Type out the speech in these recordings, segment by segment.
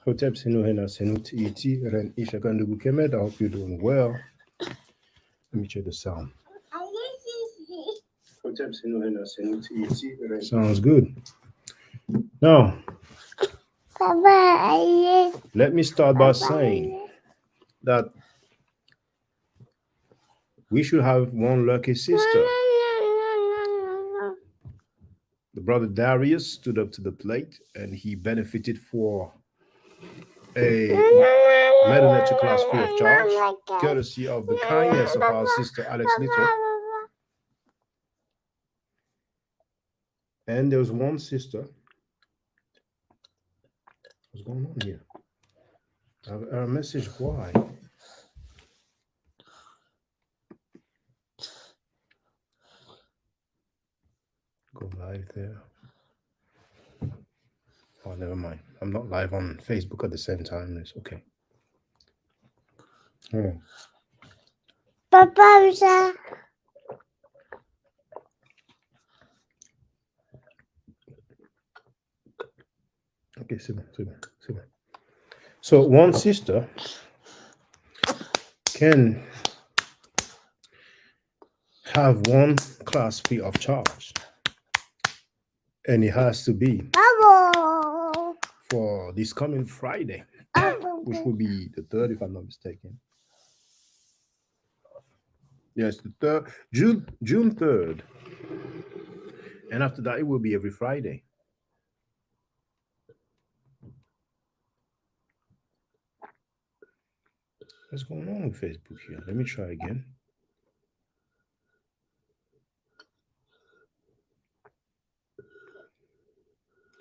Hotep Sinuhena Senut Iti Ren Ishakandugu Kemet. I hope you're doing well. Let me check the sound. Sounds good. Now, let me start by saying that we should have one lucky sister. The brother Darius stood up to the plate and he benefited for a Medu Neter class free of charge, courtesy of the kindness of our sister Alex Little. And there was one sister. What's going on here? Our message, why? Go live there. Oh, never mind. I'm not live on Facebook at the same time. It's okay. Oh. Papa, Okay, sit down. So one sister can have one class fee of charge, and it has to be for this coming Friday, which will be the 3rd, if I'm not mistaken. Yes, the 3rd, June 3rd, and after that, it will be every Friday. What's going on with Facebook here? Let me try again.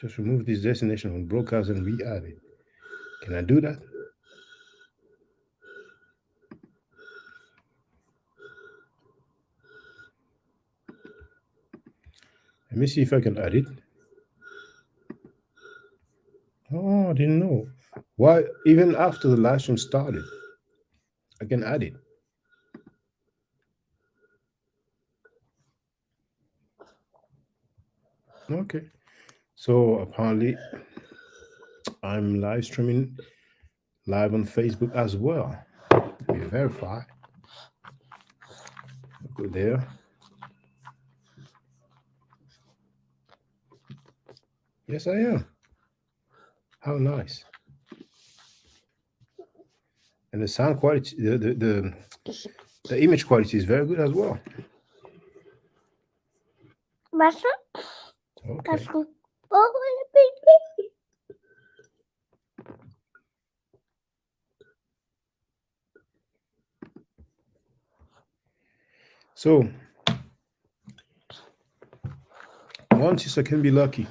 Just remove this destination from broadcast and re-add it. Can I do that? Let me see if I can add it. Oh, I didn't know. Why, even after the live stream started, I can add it. Okay. So apparently, I'm live streaming live on Facebook as well. Let me verify. Go there. Yes, I am. How nice. And the sound quality, the image quality is very good as well. Okay. So, one sister can be lucky.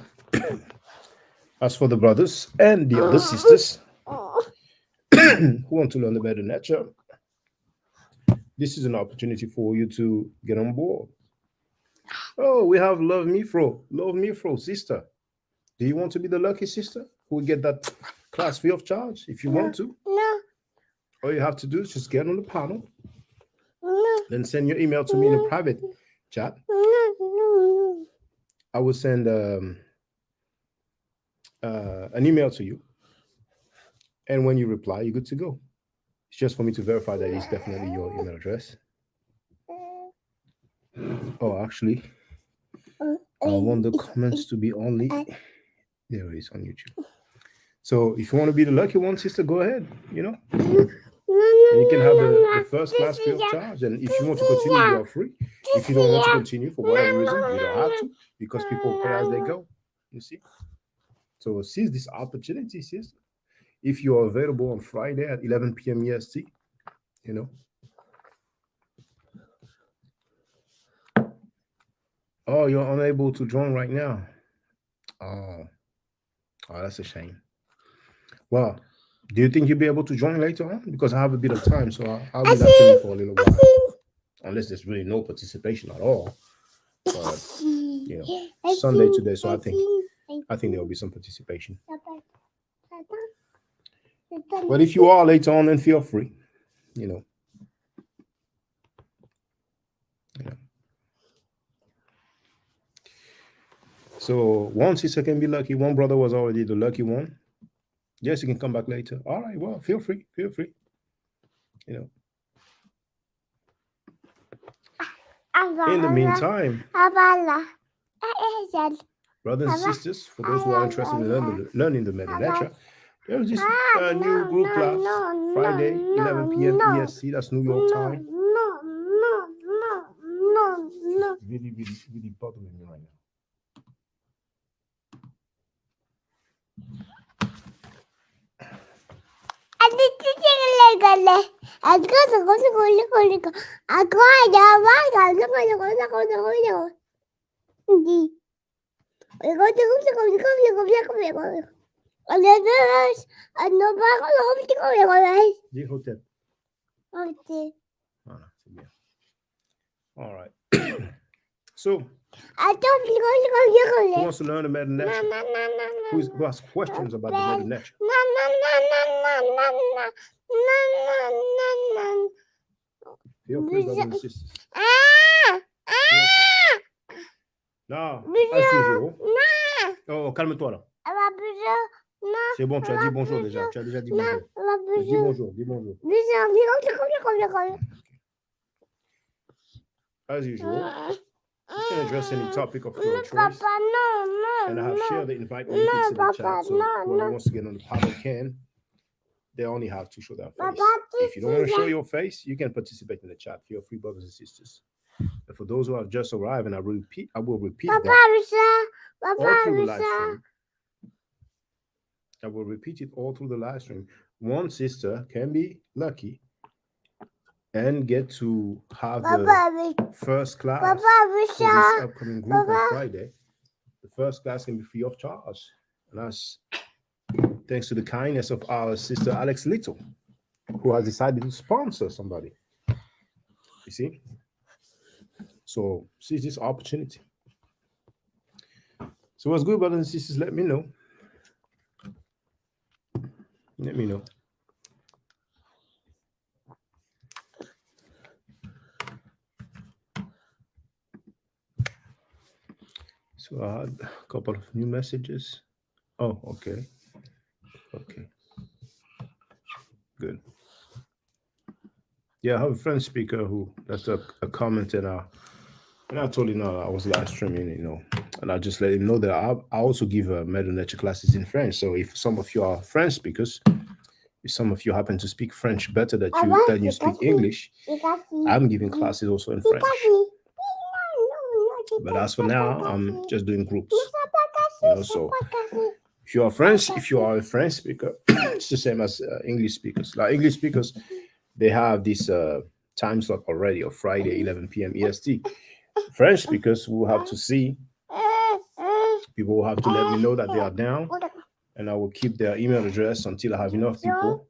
As for the brothers and the other sisters who want to learn the Medu Neter, this is an opportunity for you to get on board. Oh, we have Love Me Fro, sister. Do you want to be the lucky sister who will get that class free of charge if you want to? No. All you have to do is just get on the panel. No. Then send your email to me in a private chat. No. I will send an email to you. And when you reply, you're good to go. It's just for me to verify that it's definitely your email address. Oh, actually, I want the comments to be only. There it is on YouTube. So if you want to be the lucky one, sister, go ahead. And you can have the first class free of charge. And if you want to continue, you are free. If you don't want to continue for whatever reason, you don't have to, because people pay as they go. You see? So seize this opportunity, sister. If you are available on Friday at 11 p.m. EST, you know. Oh, you're unable to join right now. Oh, that's a shame. Well, do you think you'll be able to join later on? Because I have a bit of time, so I'll be listening for a little while. Unless there's really no participation at all. But Sunday today, so I think there will be some participation. But if you are later on, then feel free. You know. So one sister can be lucky. One brother was already the lucky one. Yes, you can come back later. All right. Well, feel free. Feel free. In the meantime, brothers and sisters, for those who are interested in learning the Medu Neter, there's this new group class Friday, 11 p.m. EST. That's New York time. Really, really, really bothering me right now. All right. So, who wants to learn the Medu Neter? Who has questions about the Medu Neter? Feel free, brothers and sisters. Non, as usual. Oh, calme-toi là. C'est bon, tu as dit bonjour déjà. Tu as déjà dit bonjour. Dis bonjour, dis bonjour. As usual, you can address any topic of your choice. And I have shared the invite link into the chat, so whoever wants to get on the panel can. They only have to show their face. If you don't want to show your face, you can participate in the chat. Feel free, brothers and sisters. And for those who have just arrived, and I will repeat that all through the live stream. I will repeat it all through the live stream. One sister can be lucky and get to have the first class for this upcoming group on Friday. The first class can be free of charge. And that's thanks to the kindness of our sister Alex Little, who has decided to sponsor somebody. You see? So seize this opportunity. So what's good, brothers and sisters? Let me know. Let me know. So I had a couple of new messages. Oh, okay. Okay. Good. Yeah, I have a French speaker who left a comment, and I told him I was live streaming, and I just let him know that I also give Medu Neter classes in French. So if some of you are French speakers, if some of you happen to speak French better than you speak English, I'm giving classes also in French. But as for now, I'm just doing groups. So if you are a French speaker, it's the same as English speakers. Like English speakers, they have this time slot already of Friday, 11 p.m. EST. French speakers will have to see. People will have to let me know that they are down, and I will keep their email address until I have enough people,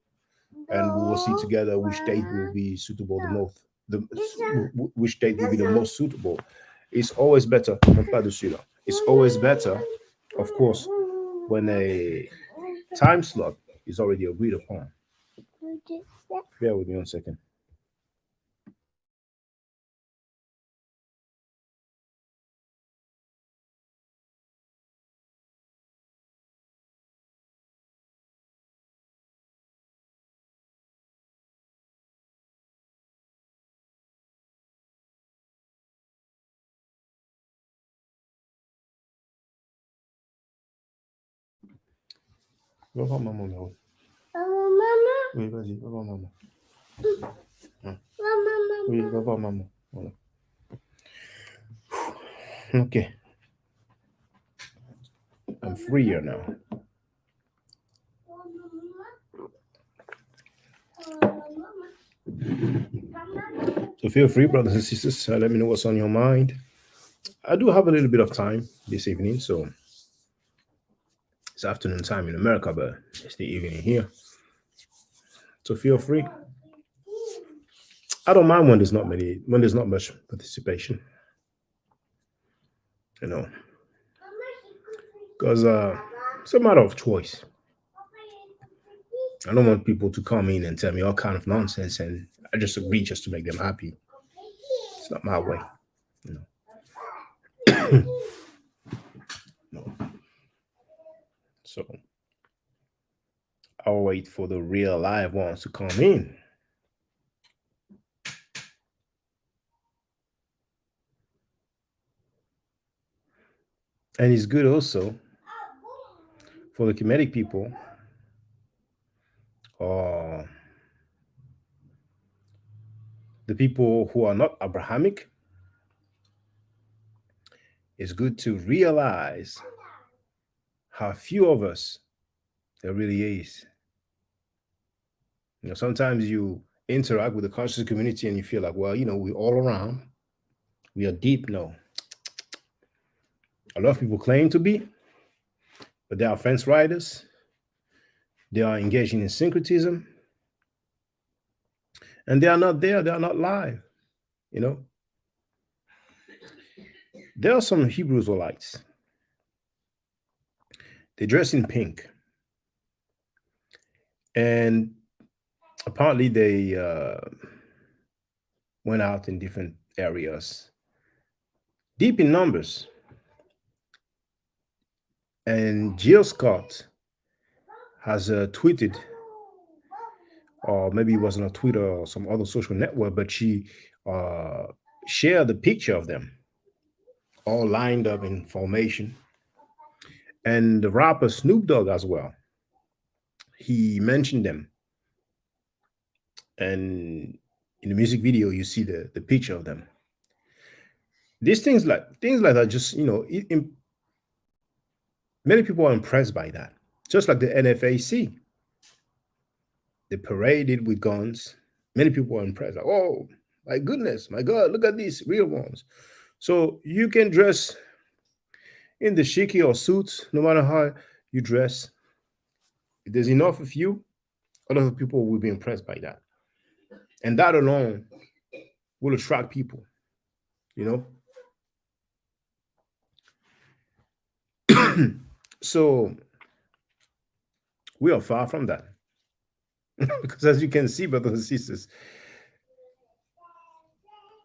and we will see together which date will be suitable the most. Which date will be the most suitable. It's always better. It's always better, of course, when a time slot is already agreed upon. Bear with me 1 second. Va voir maman là-haut. Maman. Oui, vas-y, va voir maman. Hein. Maman. Oui, va voir maman. Voilà. Okay, I'm freer now. So feel free, brothers and sisters. Let me know what's on your mind. I do have a little bit of time this evening, so it's afternoon time in America, but it's the evening here. So feel free. I don't mind when there's not much participation, you know, because it's a matter of choice. I don't want people to come in and tell me all kind of nonsense, and I just agree just to make them happy. It's not my way, you know. No. So I'll wait for the real live ones to come in. And it's good also for the Kemetic people, or the people who are not Abrahamic. It's good to realize how few of us there really is. Sometimes you interact with the conscious community and you feel like, well, we're all around. We are deep. No. A lot of people claim to be, but they are fence riders. They are engaging in syncretism. And they are not there. They are not live. You know, there are some Hebrew Israelites. They dress in pink. And apparently they went out in different areas, deep in numbers. And Jill Scott has tweeted, or maybe it wasn't on Twitter or some other social network, but she uh, shared the picture of them all lined up in formation. And the rapper Snoop Dogg as well. He mentioned them. And in the music video, you see the picture of them. These things like that, just many people are impressed by that. Just like the NFAC, they paraded with guns. Many people are impressed. Like, oh my goodness, my God, look at these real ones. So you can dress in the shiki or suits, no matter how you dress. If there's enough of you, a lot of people will be impressed by that. And that alone will attract people, you know? So we are far from that. Because as you can see, brothers and sisters,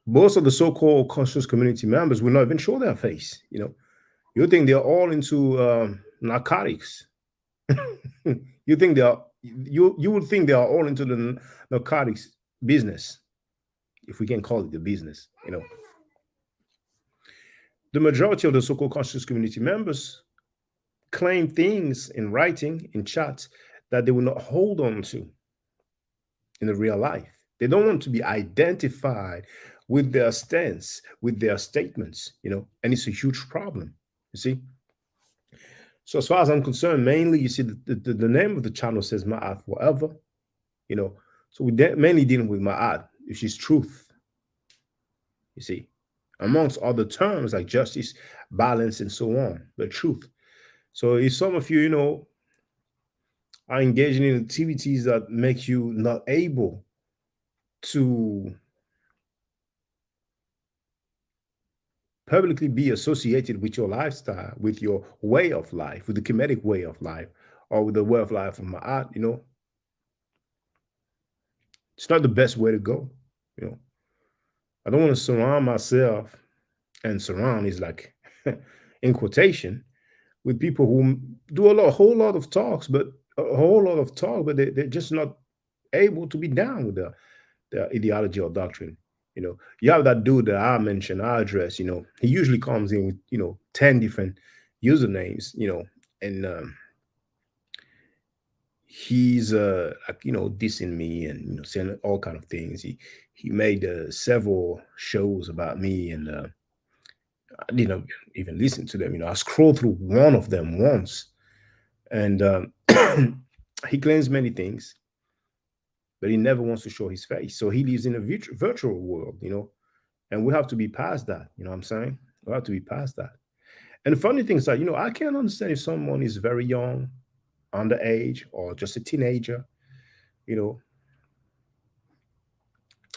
most of the so-called conscious community members will not even show their face. You think they're all into narcotics. You think they are you would think they are all into the narcotics business, if we can call it the business. The majority of the so-called conscious community members claim things in writing, in chats, that they will not hold on to in the real life. They don't want to be identified with their stance, with their statements, and it's a huge problem. You see? So as far as I'm concerned, mainly you see the name of the channel says Ma'at forever. So mainly dealing with Ma'at, which is truth. You see, amongst other terms like justice, balance, and so on, but truth. So if some of you, are engaging in activities that make you not able to publicly be associated with your lifestyle, with your way of life, with the Kemetic way of life, or with the way of life of Ma'at, it's not the best way to go. You know, I don't want to surround myself, and surround is like in quotation, with people who do a whole lot of talks, but they're just not able to be down with the ideology or doctrine. You have that dude that I mentioned, I address, he usually comes in with, 10 different usernames, and he's like, dissing me and saying all kind of things. He made several shows about me, and I didn't even listen to them. I scrolled through one of them once, and he claims many things, but he never wants to show his face. So he lives in a virtual world, and we have to be past that. You know what I'm saying? We have to be past that. And the funny thing is that, I can't understand if someone is very young, underage, or just a teenager, you know,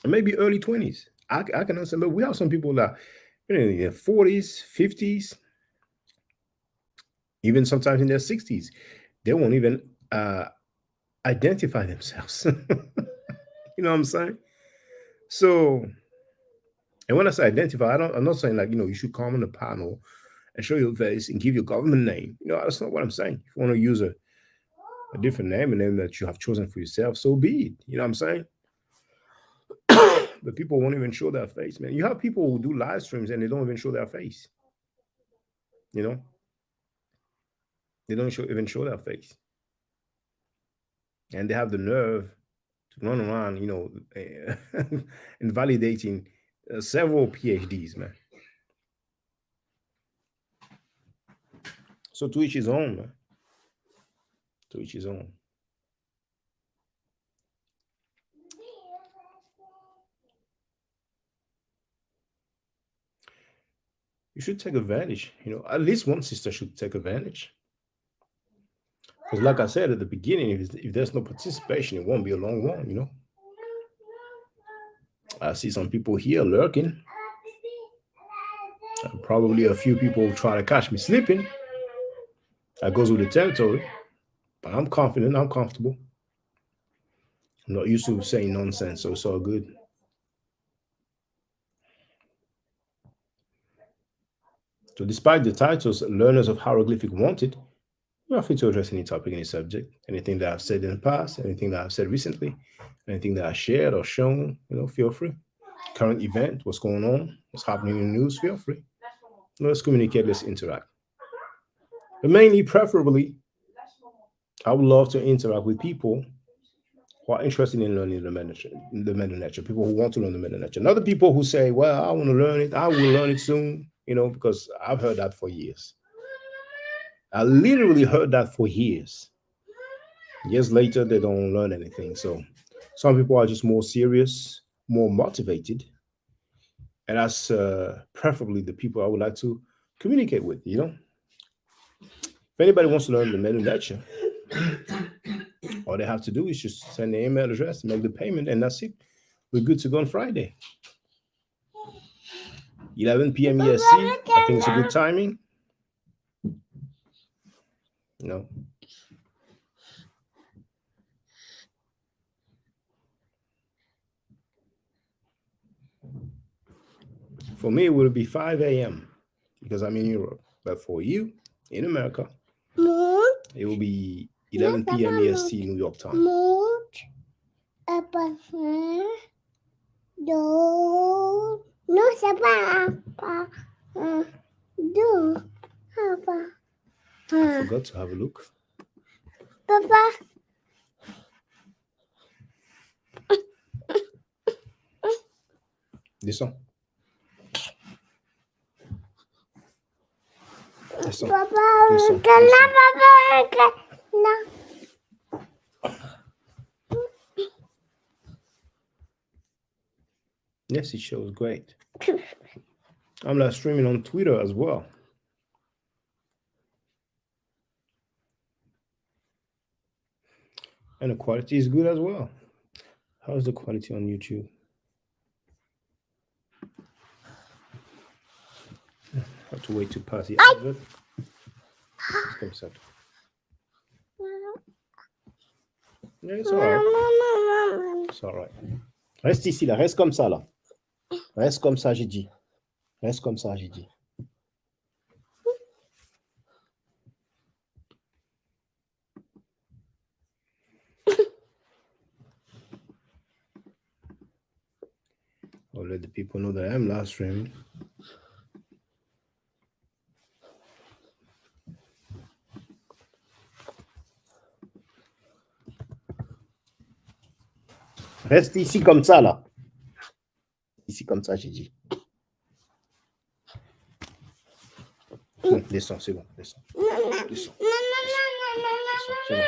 maybe early 20s. I can understand, but we have some people that, in their 40s, 50s, even sometimes in their 60s. They won't even identify themselves. You know what I'm saying? So, and when I say identify, I'm not saying like, you should come on the panel and show your face and give your government name. That's not what I'm saying. If you want to use a different name, a name that you have chosen for yourself, so be it. You know what I'm saying? But people won't even show their face, man. You have people who do live streams and they don't even show their face. You know, they don't even show their face, and they have the nerve to run around, invalidating several PhDs, man. So to each his own, man. To each his own. You should take advantage. At least one sister should take advantage. Because, like I said at the beginning, if there's no participation, it won't be a long one. I see some people here lurking. Probably a few people try to catch me sleeping. That goes with the territory. But I'm confident. I'm comfortable. I'm not used to saying nonsense, so it's all good. So, despite the titles learners of hieroglyphic wanted, you are free to address any topic, any subject, anything that I've said in the past, anything that I've said recently, anything that I shared or shown. Feel free. Current event, what's going on, what's happening in the news, feel free. Let's communicate, let's interact. But mainly, preferably, I would love to interact with people who are interested in learning the Medu Neter, people who want to learn the Medu Neter. Not the people who say, well, I want to learn it, I will learn it soon, because I've heard that for years. I literally heard that for years. Years later, they don't learn anything. So some people are just more serious, more motivated. And that's preferably the people I would like to communicate with, If anybody wants to learn the Medu Neter, all they have to do is just send the email address, make the payment, and that's it. We're good to go on Friday. 11 p.m. EST. I think it's a good timing. For me, it will be 5 a.m. because I'm in Europe. But for you, in America, it will be 11 p.m. EST New York time. No, apa? I forgot to have a look. Papa. This one. Papa, no. Yes, it shows great. I'm live streaming on Twitter as well. And the quality is good as well. How's the quality on YouTube? I have to wait to pass the advert. Comme ça. Yeah, it's all right. It's all right. Reste ici, là. Reste comme ça, là. Reste comme ça, j'ai dit. Reste comme ça, j'ai dit. I'll let the people know that I'm live streaming. Reste ici comme ça, là. Ici comme ça, j'ai dit. Bon, descends, c'est bon, descends. Descends. C'est bon.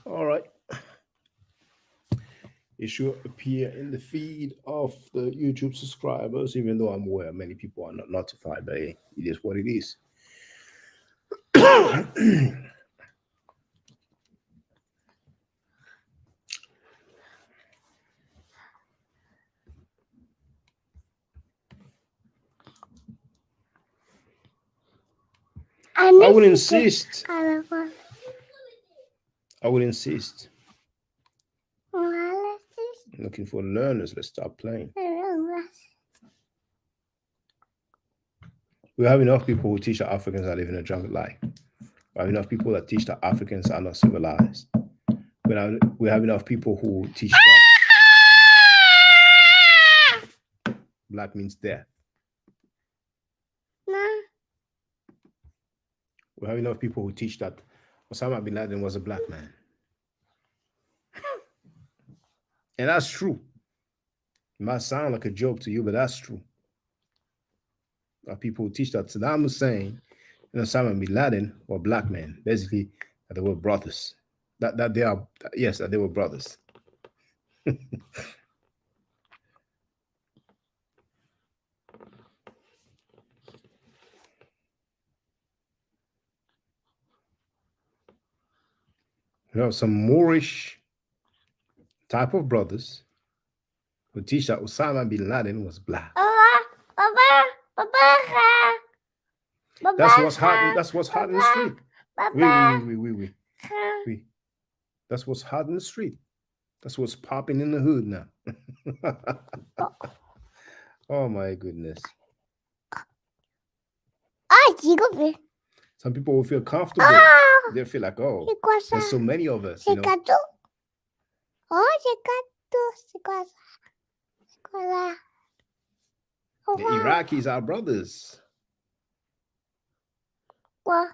All right. It should appear in the feed of the YouTube subscribers, even though I'm aware many people are not notified, but hey, it is what it is. I would insist. I would insist. Looking for learners. Let's start playing. We have enough people who teach that Africans are living a jungle life. We have enough people that teach that Africans are not civilized. We have enough people who teach that black means death. We have enough people who teach that Osama bin Laden was a black man. And that's true. It might sound like a joke to you, but that's true. People who teach that Saddam Hussein and Osama bin Laden were black men. Basically, that they were brothers. That they were brothers. Some Moorish type of brothers who teach that Osama bin Laden was black. That's what's hot. That's what's hot in the street. Oui. That's what's hot in the street. That's what's popping in the hood now. Oh my goodness. Some people will feel comfortable. They'll feel like, oh, there's so many of us. You know? The Iraqis are brothers. The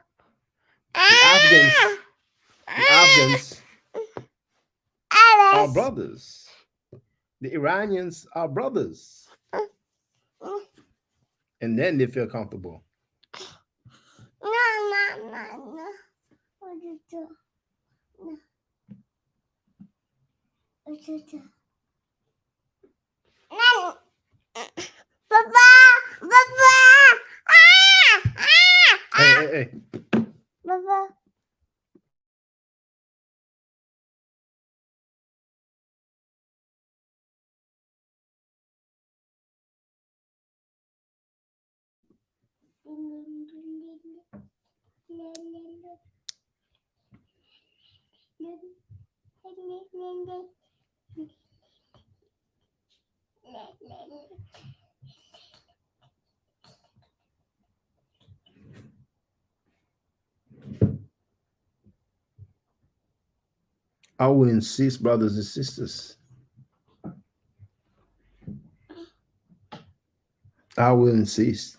Afghans are brothers. The Iranians are brothers. And then they feel comfortable. No. What did you do? No. What did you do? No. Papa! Hey. Papa. I would insist, brothers and sisters. I will insist.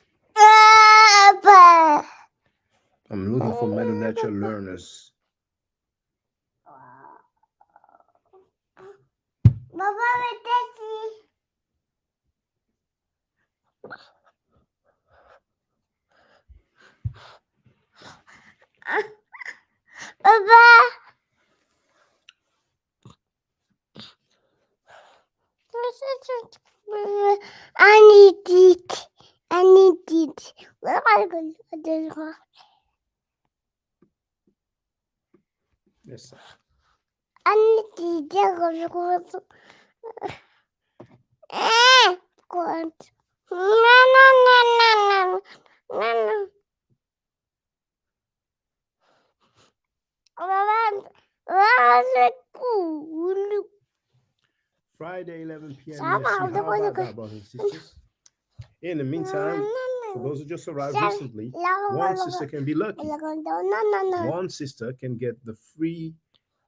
I'm looking for Medu Neter learners Papa. I need it. I need it. What am I going to do? Yes, sir. I need it. God. No, no, no, no, no, no, no. Friday, 11 p.m. Sama, EST. udah How kau about juga. that, brothers and sisters? In the meantime, for those who just arrived recently, one sister can be lucky. One sister can get the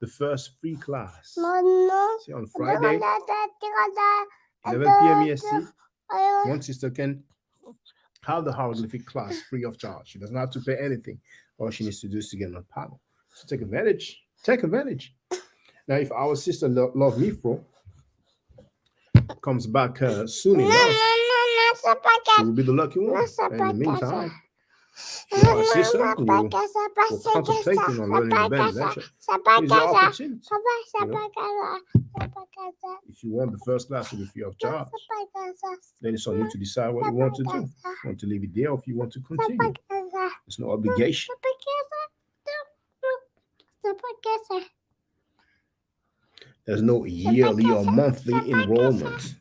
first free class. See, on Friday, 11 p.m. EST, one sister can have the hieroglyphic class free of charge. She doesn't have to pay anything. All she needs to do is to get on the panel. So take advantage. Take advantage. Now, if our sister Love Me Fro comes back soon enough, she will be the lucky one. And in the meantime, if you are a sister and you're contemplating on learning the band lecture, here's your opportunity. You know? If you want the first class to be free of charge, then it's on you to decide what you want to do. If you want to leave it there or if you want to continue. There's no obligation. There's no yearly or monthly enrollment.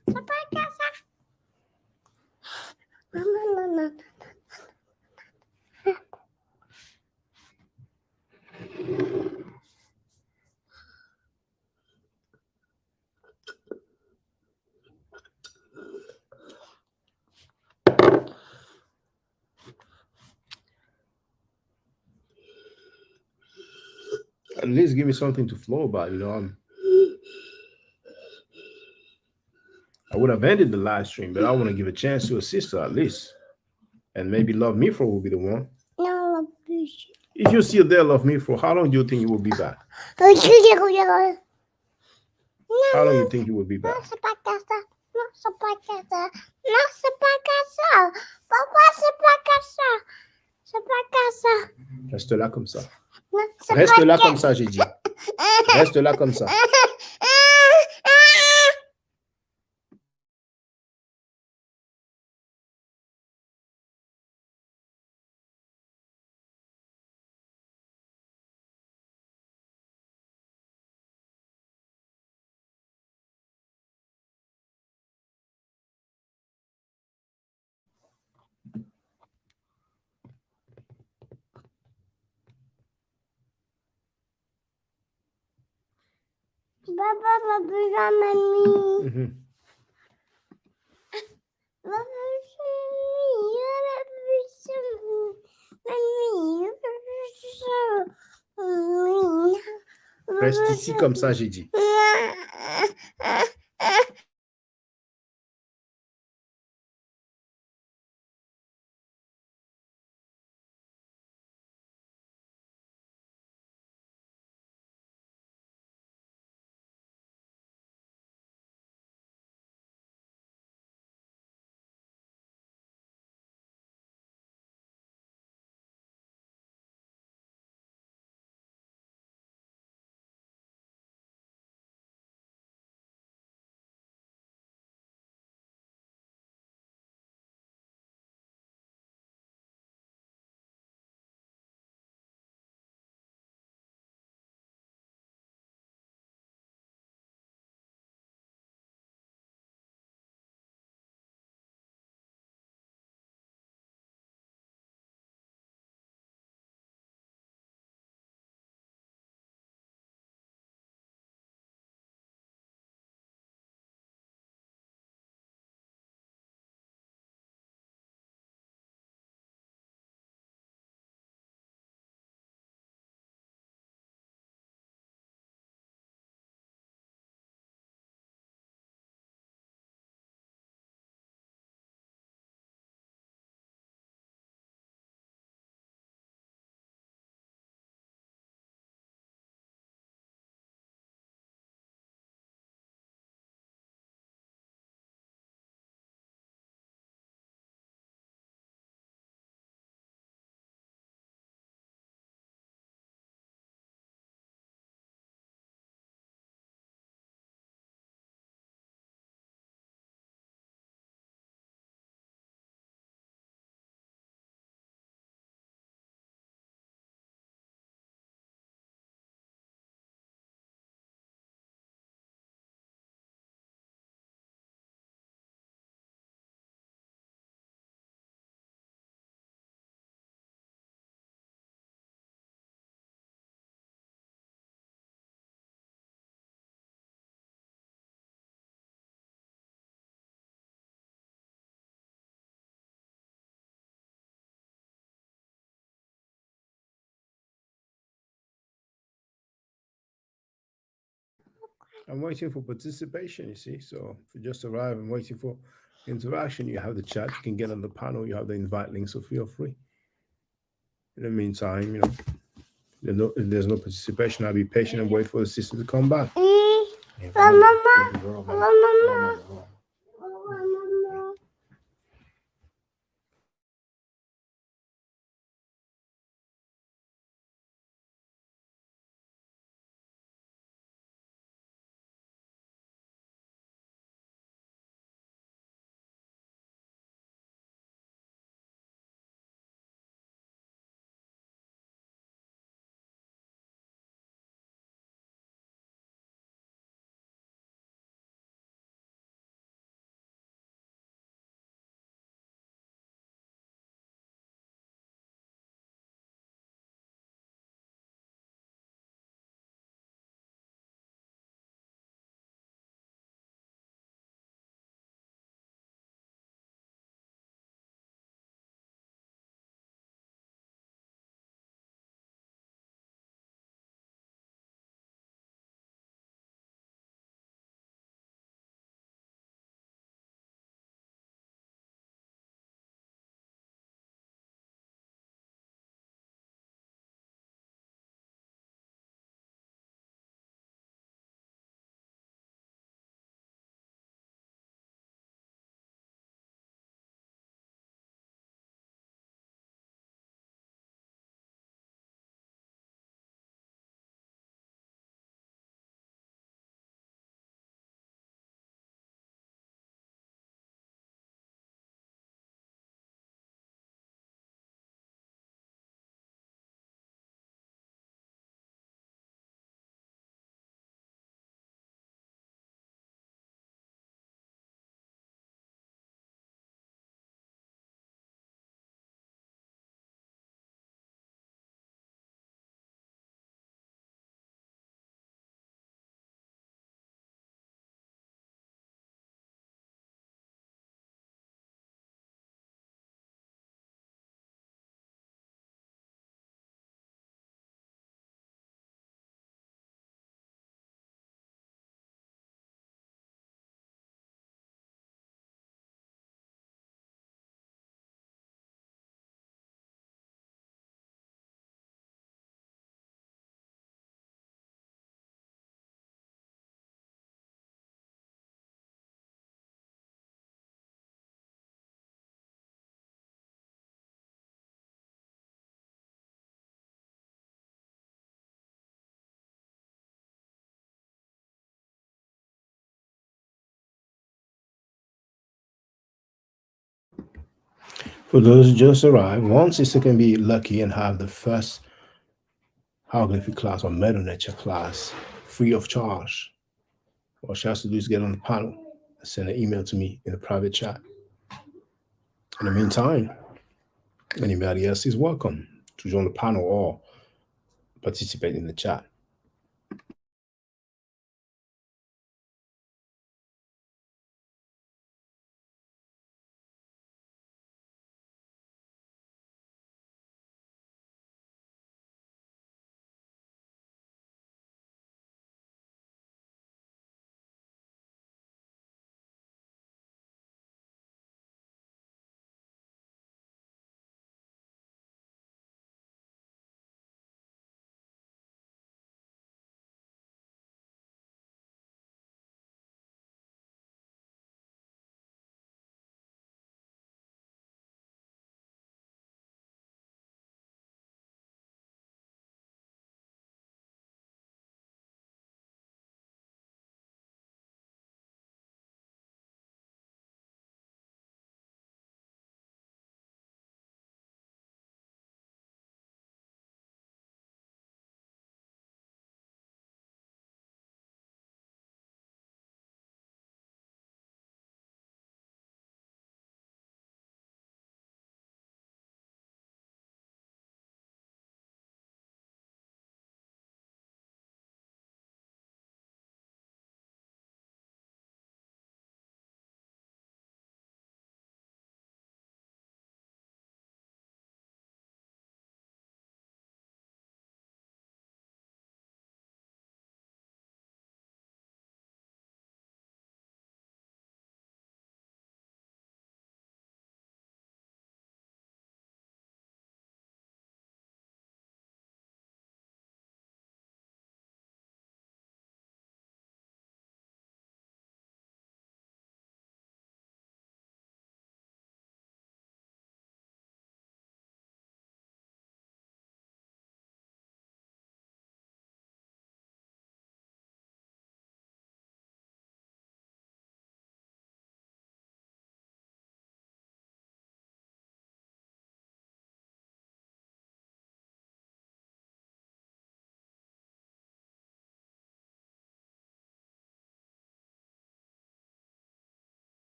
At least give me something to flow about, you know. I would have ended the live stream, but I want to give a chance to a sister at least. And maybe Love Me For will be the one. No, If you're still there, Love Me For, how long do you think you will be back? How long do you think you will be back? Reste là comme ça. Reste là comme ça, j'ai dit. Reste là comme ça. Mhm. Reste ici comme ça, j'ai dit. I'm waiting for participation, you see. So if you just arrive, I'm waiting for interaction. You have the chat, you can get on the panel, you have the invite link, so feel free. In the meantime, if there's no participation, I'll be patient and wait for the system to come back. Mama. Mama. Mama. For those who just arrived, one sister can be lucky and have the first hieroglyphic class or Medu Neter class free of charge. All she has to do is get on the panel and send an email to me in a private chat. In the meantime, anybody else is welcome to join the panel or participate in the chat.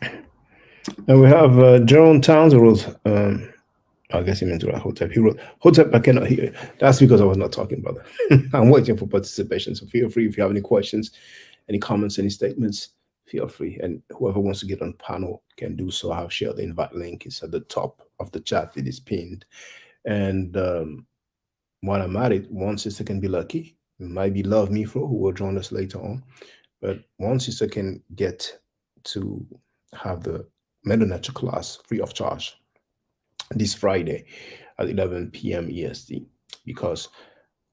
And we have Jerome Towns who wrote, I guess he meant to write Hotep. He wrote Hotep, I cannot hear. That's because I was not talking, brother. I'm waiting for participation. So feel free if you have any questions, any comments, any statements, feel free. And whoever wants to get on panel can do so. I'll share the invite link. It's at the top of the chat. It is pinned. And while I'm at it, one sister can be lucky. It might be Love Me Fro, who will join us later on. But one sister can get to have the Medu Neter class free of charge this Friday at 11 p.m. EST. Because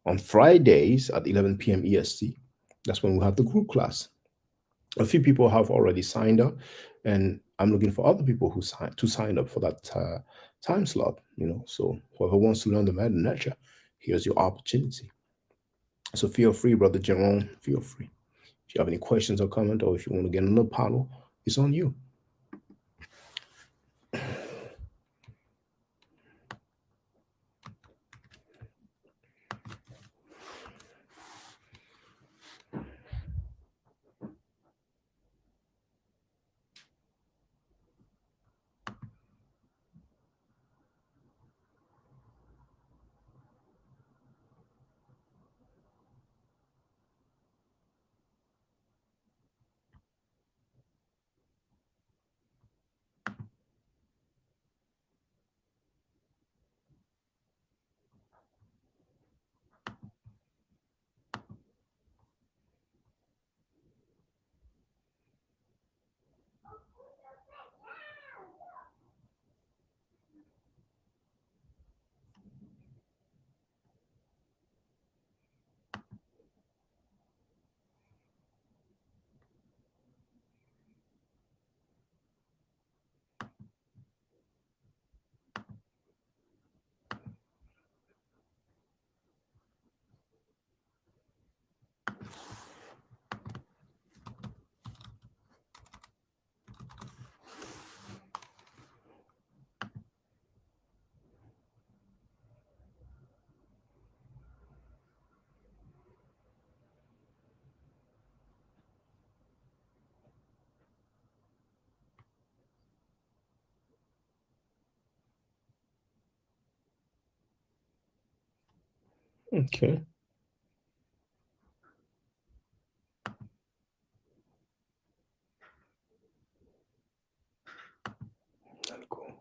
on Fridays at 11 p.m. EST, that's when we have the group class. A few people have already signed up, and I'm looking for other people who sign up for that time slot. So whoever wants to learn the Medu Neter, here's your opportunity. So feel free, Brother Jerome. Feel free. If you have any questions or comment, or if you want to get on the panel, it's on you. Okay. Cool.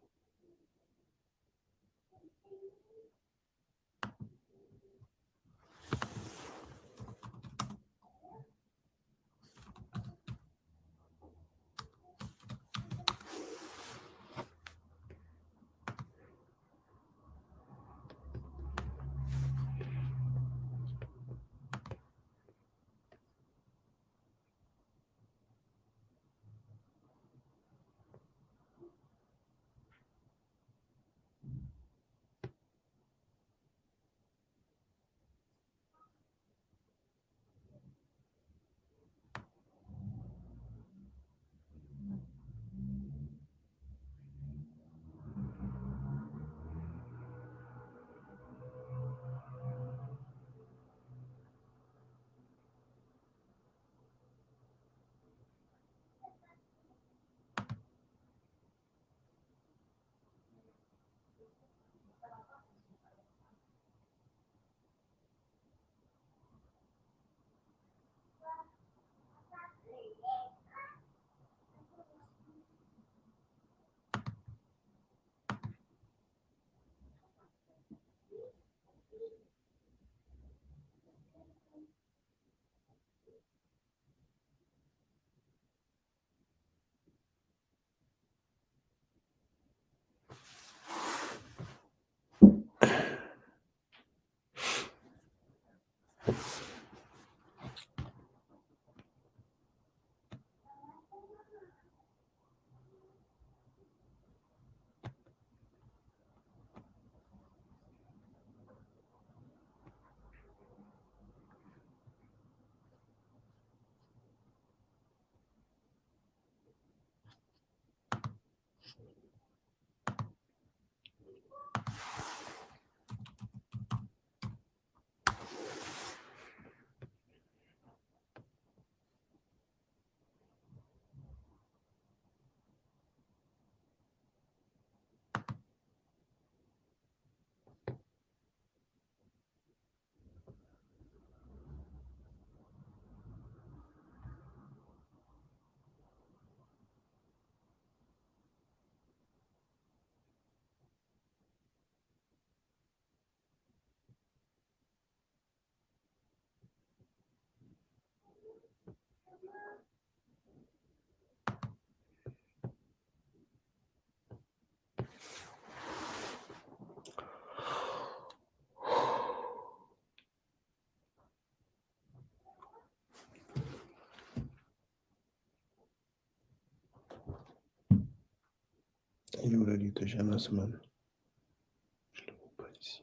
Il est où la lutte? Jamais, man. Je le vois pas ici.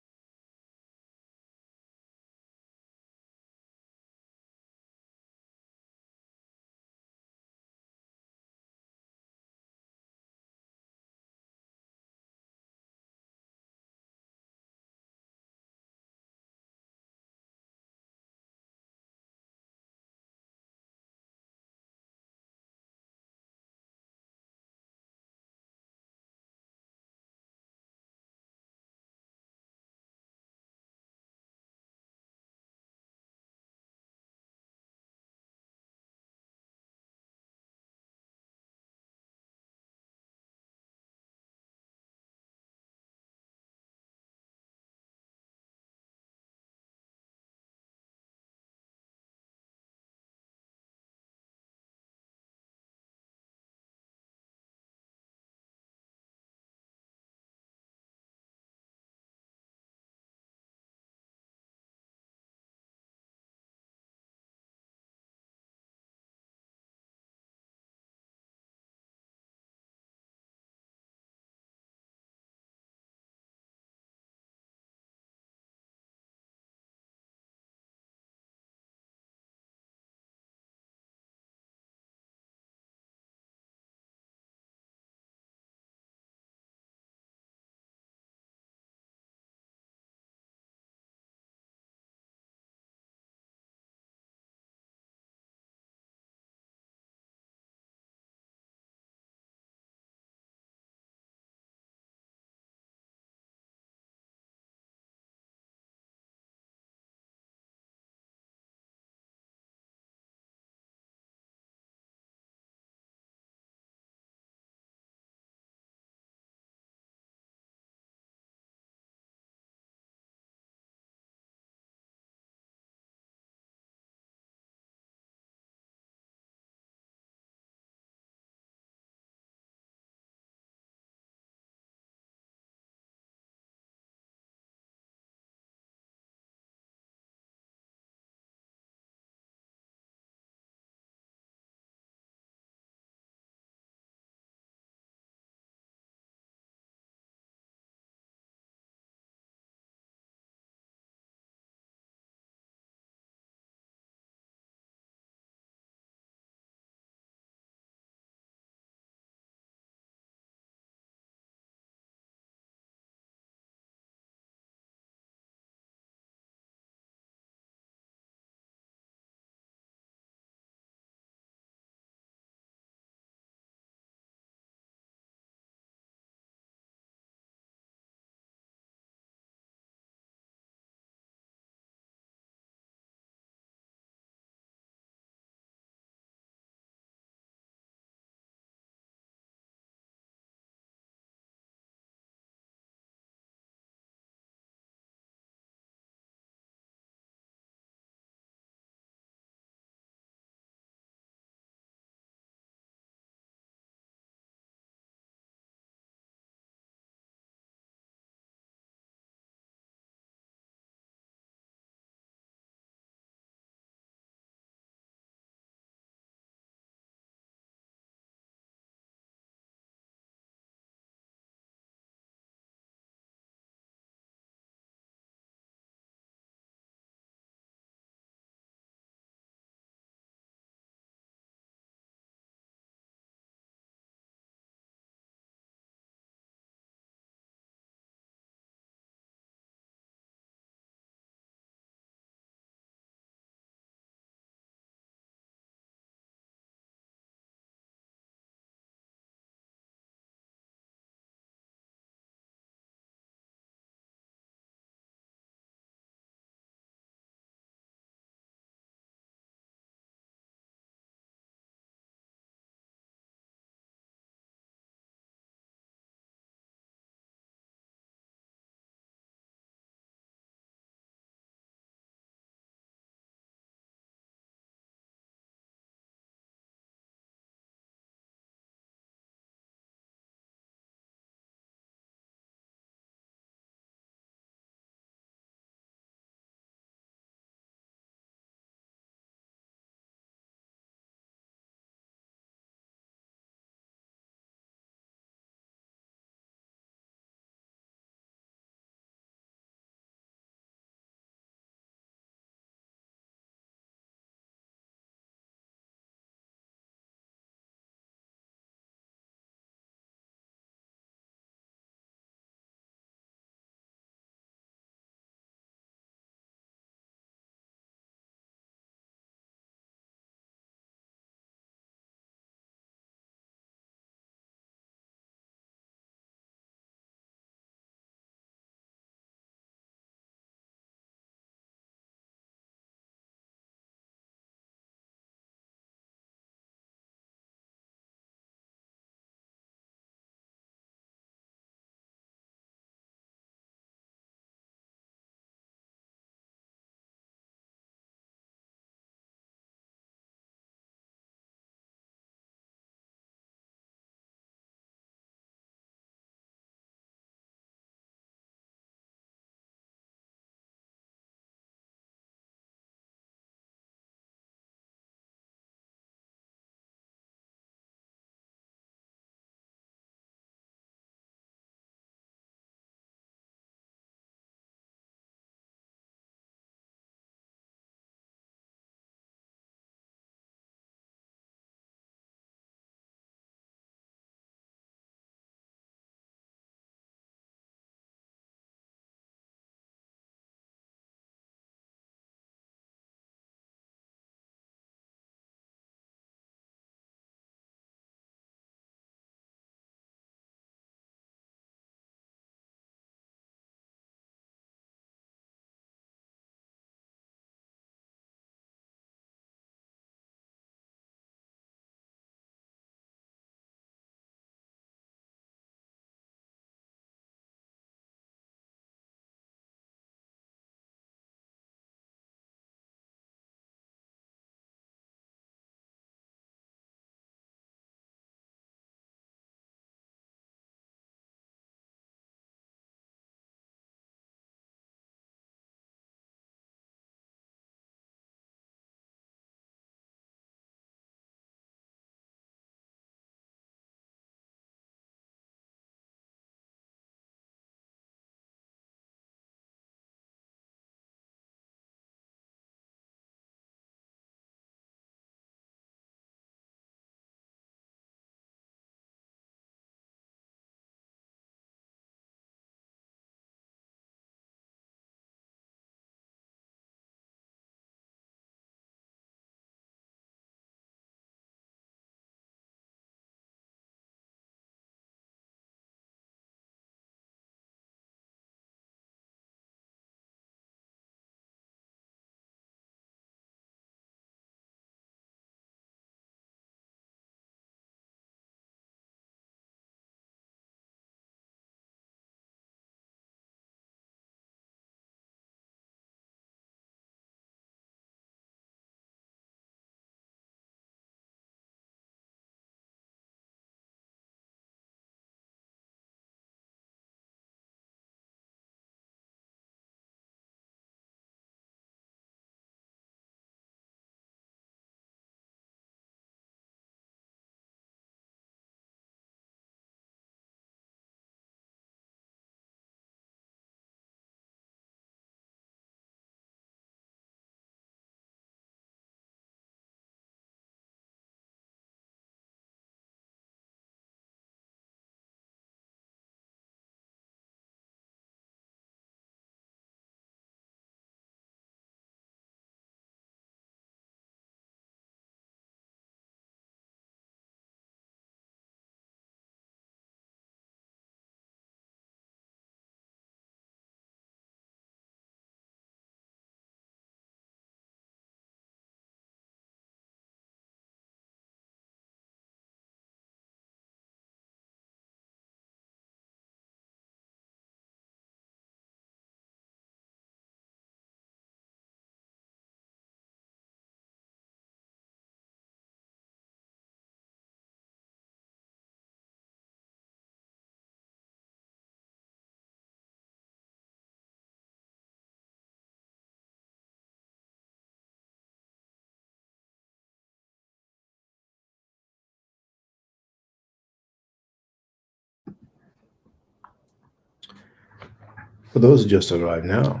For those who just arrived now,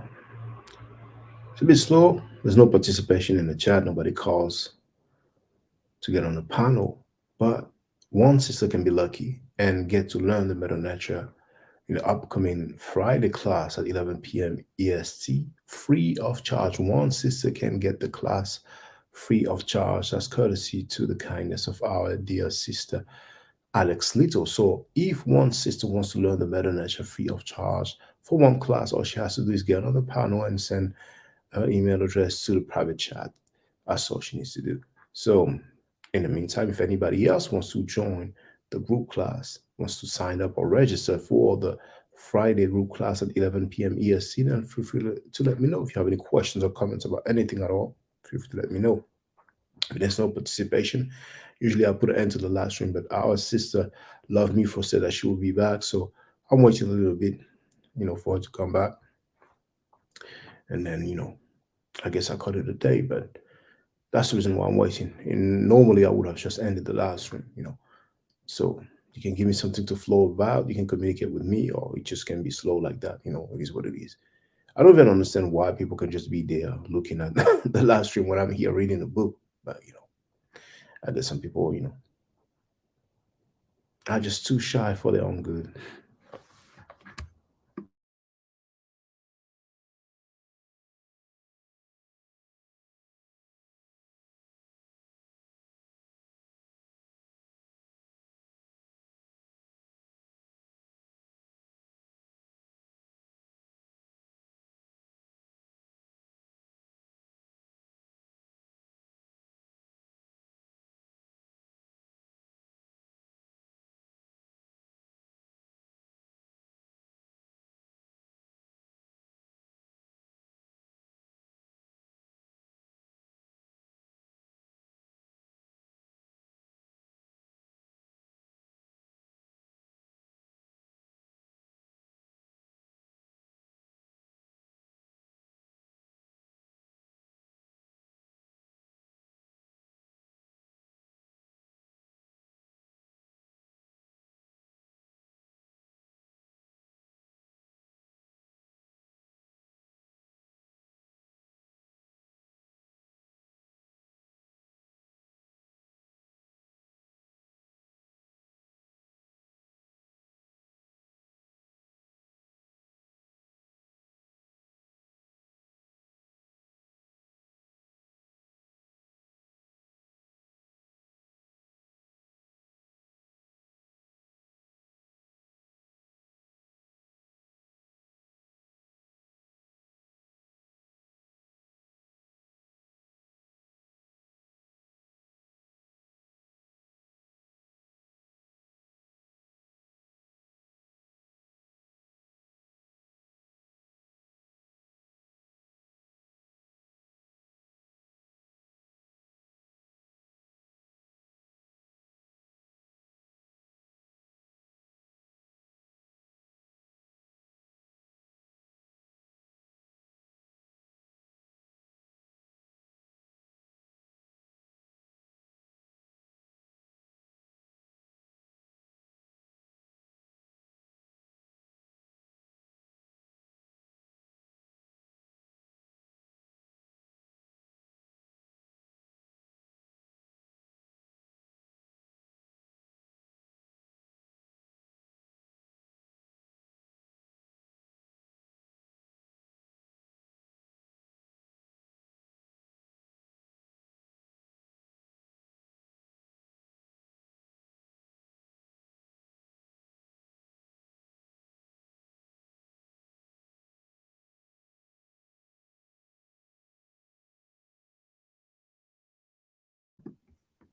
it's a bit slow. There's no participation in the chat. Nobody calls to get on the panel. But one sister can be lucky and get to learn the Medu Neter in the upcoming Friday class at 11 p.m. EST, free of charge. One sister can get the class free of charge. That's courtesy to the kindness of our dear sister Alex Little. So if one sister wants to learn the Medu Neter free of charge for one class, all she has to do is get on the panel and send her email address to the private chat. That's all she needs to do. So in the meantime, if anybody else wants to join the group class, wants to sign up or register for the Friday group class at 11 p.m. EST, then feel free to let me know. If you have any questions or comments about anything at all, feel free to let me know. If there's no participation, usually I put an end to the live stream, but our sister Love Me for said that she will be back. So I'm waiting a little bit, for her to come back. And then, I guess I cut it a day, but that's the reason why I'm waiting. And normally I would have just ended the live stream. So you can give me something to flow about. You can communicate with me, or it just can be slow like that. It is what it is. I don't even understand why people can just be there looking at the live stream when I'm here reading a book. But I guess some people, are just too shy for their own good.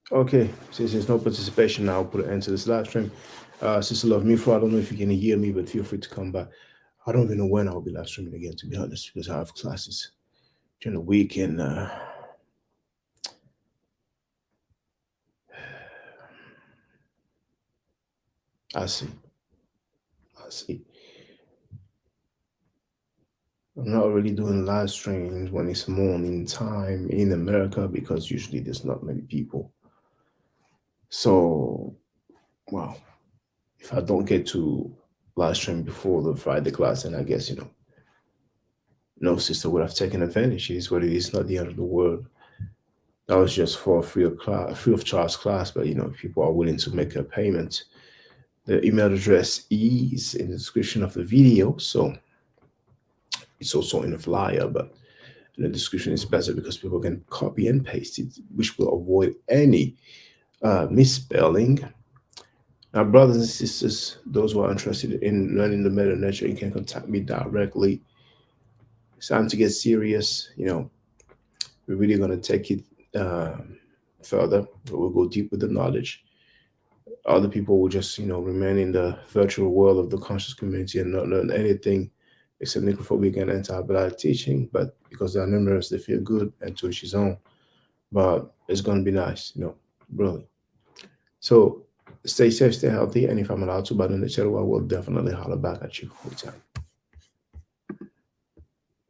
Okay, since there's no participation now, I'll put an end to this live stream. Sister Love Me for, I don't know if you can hear me, but feel free to come back. I don't even know when I'll be live streaming again, to be honest, because I have classes during the week and I see. I see. I'm not really doing live streams when it's morning time in America because usually there's not many people. So, well, if I don't get to live stream before the Friday class, then I guess, no sister would have taken advantage. It is what it is, not the end of the world. That was just for a free of charge class, but if people are willing to make a payment, the email address is in the description of the video. So it's also in the flyer, but in the description is better because people can copy and paste it, which will avoid any misspelling. Now, brothers and sisters, those who are interested in learning the Medu Neter, you can contact me directly. It's time to get serious. We're really going to take it further. We'll go deep with the knowledge. Other people will just, remain in the virtual world of the conscious community and not learn anything except necrophobic and anti-black teaching. But because they are numerous, they feel good and to each his own. But it's going to be nice, really. So stay safe, stay healthy. And if I'm allowed to, by the next channel, I will definitely holler back at you full time.